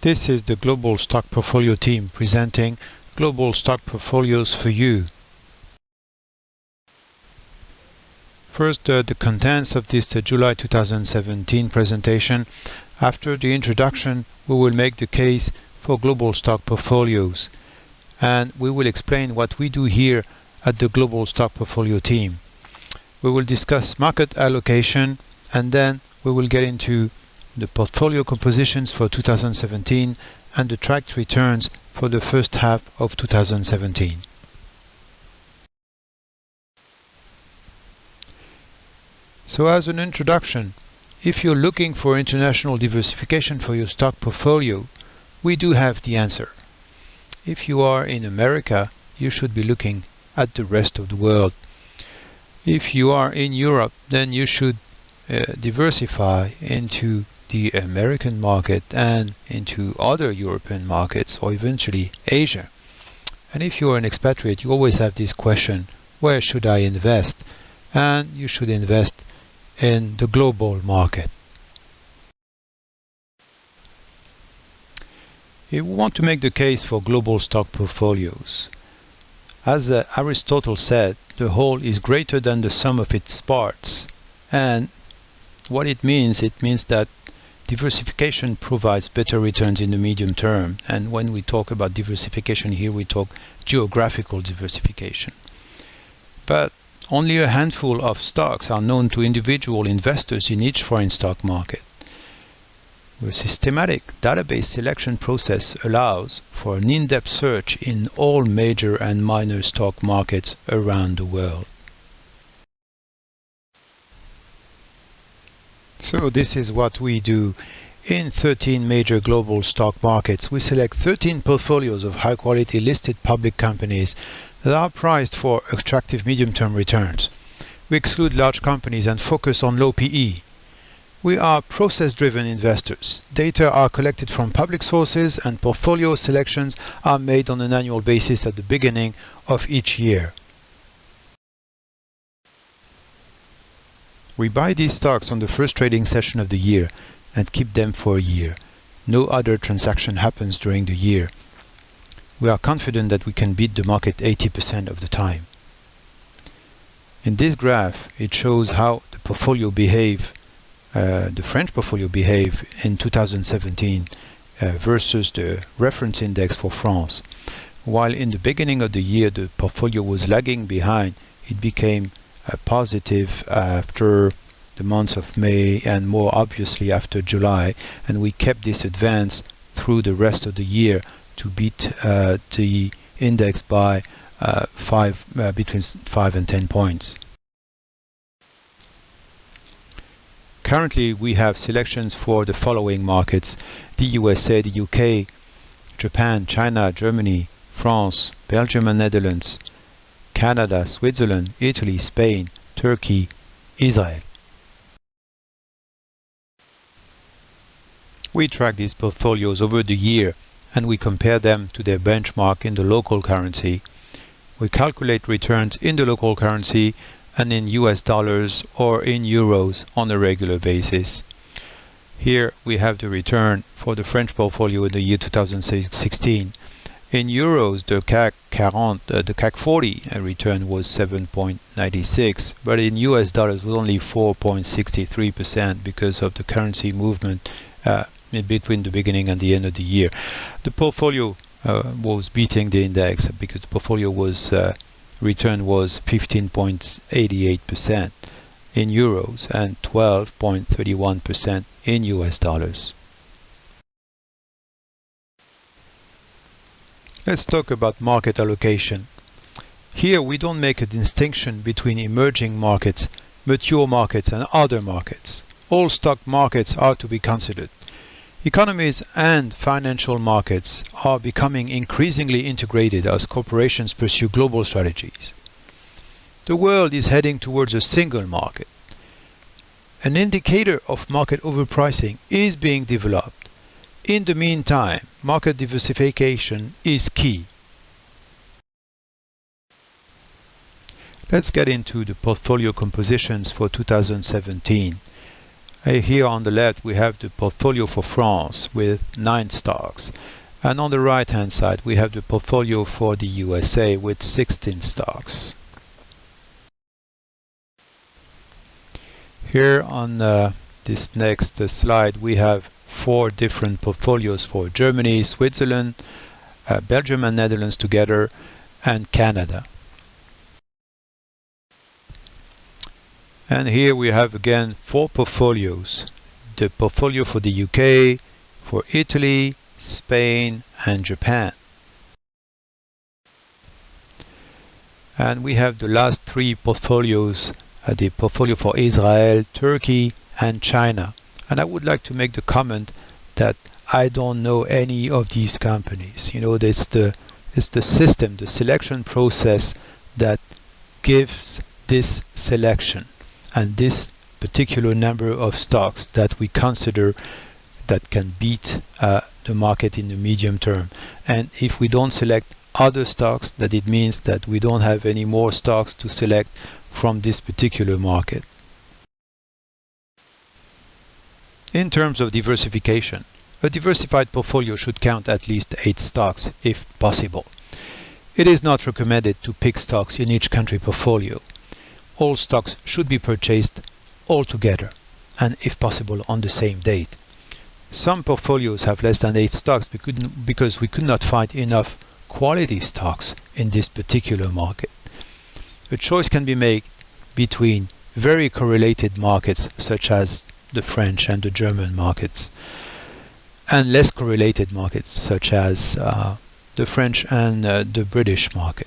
This is the Global Stock Portfolio team presenting Global Stock Portfolios for you. First, the contents of this July 2017 presentation. After the introduction, we will make the case for global stock portfolios, and we will explain what we do here at the Global Stock Portfolio team. We will discuss market allocation, and then we will get into the portfolio compositions for 2017 and the tracked returns for the first half of 2017. So as an introduction, if you're looking for international diversification for your stock portfolio, we do have the answer. If you are in America, you should be looking at the rest of the world. If you are in Europe, then you should diversify into the American market and into other European markets, or eventually Asia. And if you are an expatriate, you always have this question, where should I invest? And you should invest in the global market. If we want to make the case for global stock portfolios, as Aristotle said, the whole is greater than the sum of its parts. And what it means that diversification provides better returns in the medium term. And when we talk about diversification here, we talk geographical diversification. But only a handful of stocks are known to individual investors in each foreign stock market. A systematic database selection process allows for an in-depth search in all major and minor stock markets around the world. So this is what we do. In 13 major global stock markets, we select 13 portfolios of high-quality listed public companies that are priced for attractive medium-term returns. We exclude large companies and focus on low PE. We are process-driven investors. Data are collected from public sources and portfolio selections are made on an annual basis at the beginning of each year. We buy these stocks on the first trading session of the year and keep them for a year. No other transaction happens during the year. We are confident that we can beat the market 80% of the time. In this graph, it shows how the portfolio the French portfolio behaved in 2017 versus the reference index for France. While in the beginning of the year the portfolio was lagging behind, it became positive after the months of May and more obviously after July, and we kept this advance through the rest of the year to beat the index by between 5 and 10 points. Currently we have selections for the following markets: the USA, the UK, Japan, China, Germany, France, Belgium and Netherlands, Canada, Switzerland, Italy, Spain, Turkey, Israel. We track these portfolios over the year and we compare them to their benchmark in the local currency. We calculate returns in the local currency and in US dollars or in euros on a regular basis. Here we have the return for the French portfolio in the year 2016. In euros, the CACQ 40 return was 7.96, but in US dollars was only 4.63% because of the currency movement in between the beginning and the end of the year. The portfolio was beating the index because the portfolio return was 15.88% in euros and 12.31% in US dollars. Let's talk about market allocation. Here we don't make a distinction between emerging markets, mature markets and other markets. All stock markets are to be considered. Economies and financial markets are becoming increasingly integrated as corporations pursue global strategies. The world is heading towards a single market. An indicator of market overpricing is being developed. In the meantime, market diversification is key. Let's get into the portfolio compositions for 2017. Here on the left we have the portfolio for France with 9 stocks, and on the right hand side we have the portfolio for the USA with 16 stocks. Here on this next slide we have 4 different portfolios for Germany, Switzerland, Belgium and Netherlands together, and Canada. And here we have again 4 portfolios. The portfolio for the UK, for Italy, Spain and Japan. And we have the last 3 portfolios, the portfolio for Israel, Turkey and China. And I would like to make the comment that I don't know any of these companies. You know, it's the system, the selection process that gives this selection and this particular number of stocks that we consider that can beat the market in the medium term. And if we don't select other stocks, that it means that we don't have any more stocks to select from this particular market. In terms of diversification, a diversified portfolio should count at least 8 stocks if possible. It is not recommended to pick stocks in each country portfolio. All stocks should be purchased all together and if possible on the same date. Some portfolios have less than 8 stocks because we could not find enough quality stocks in this particular market. A choice can be made between very correlated markets such as the French and the German markets and less correlated markets such as the French and the British market.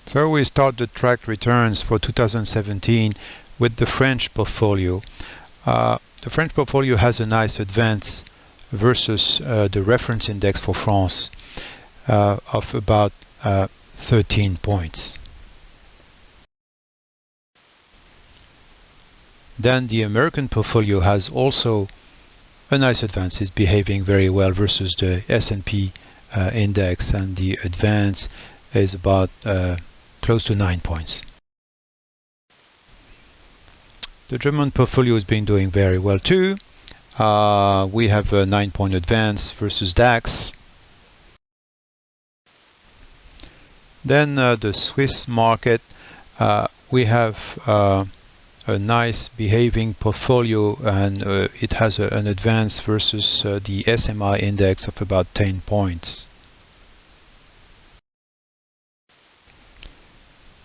So we start the tracked returns for 2017 with the French portfolio. The French portfolio has a nice advance versus the reference index for France of about 13 points. Then the American portfolio has also a nice advance, is behaving very well versus the S&P index, and the advance is about close to 9 points. The German portfolio has been doing very well too. We have a 9-point advance versus DAX. Then the Swiss market, we have a nice behaving portfolio, and it has an advance versus the SMI index of about 10 points.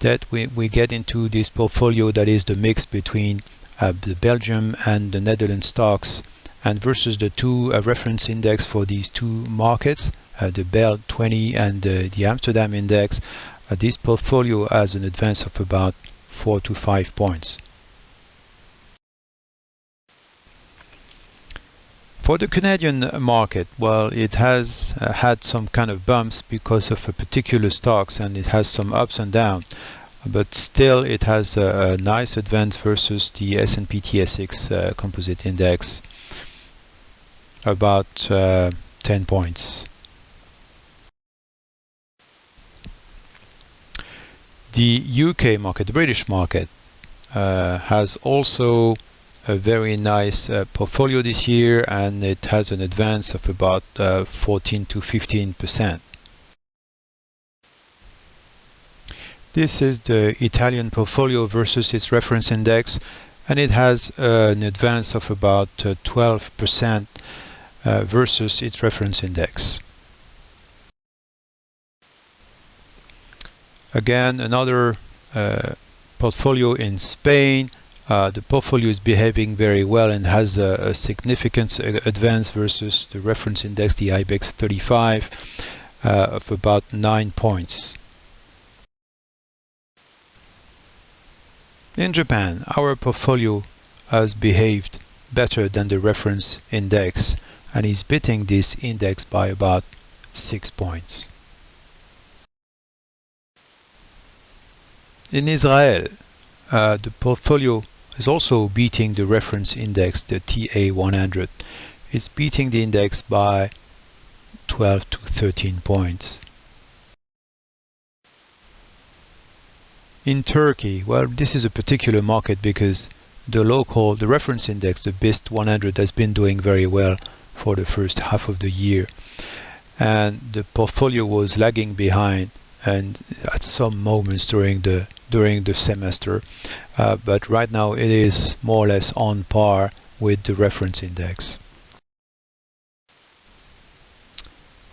That we get into this portfolio that is the mix between the Belgium and the Netherlands stocks, and versus the 2 reference index for these 2 markets, the BEL 20 and the Amsterdam index. This portfolio has an advance of about 4 to 5 points. For the Canadian market, well, it has had some kind of bumps because of a particular stocks, and it has some ups and downs, but still it has a nice advance versus the S&P TSX composite index, about 10 points. The UK market, the British market, has also a very nice portfolio this year, and it has an advance of about 14 to 15%. This is the Italian portfolio versus its reference index, and it has an advance of about 12% versus its reference index. Again, another portfolio in Spain. The portfolio is behaving very well and has a significant advance versus the reference index, the IBEX 35, of about 9 points. In Japan, our portfolio has behaved better than the reference index and is beating this index by about 6 points. In Israel, the portfolio is also beating the reference index, the TA100. It's beating the index by 12 to 13 points. In Turkey, well, this is a particular market because the reference index, the BIST 100, has been doing very well for the first half of the year, and the portfolio was lagging behind and at some moments during the semester, but right now it is more or less on par with the reference index.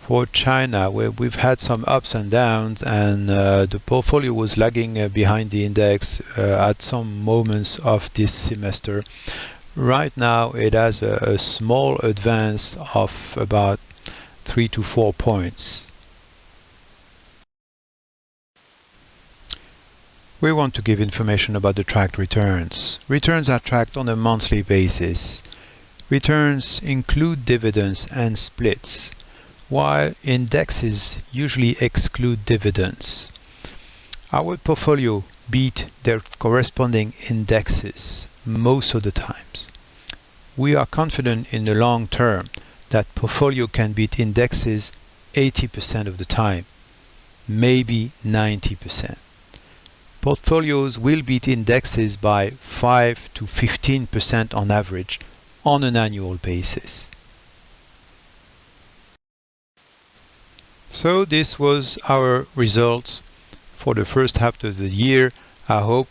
For China, we've had some ups and downs, and the portfolio was lagging behind the index at some moments of this semester. Right now it has a small advance of about 3 to 4 points. We want to give information about the tracked returns. Returns are tracked on a monthly basis. Returns include dividends and splits, while indexes usually exclude dividends. Our portfolio beat their corresponding indexes most of the times. We are confident in the long term that portfolio can beat indexes 80% of the time, maybe 90%. Portfolios will beat indexes by 5 to 15% on average on an annual basis. So this was our results for the first half of the year. I hope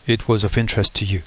it was of interest to you.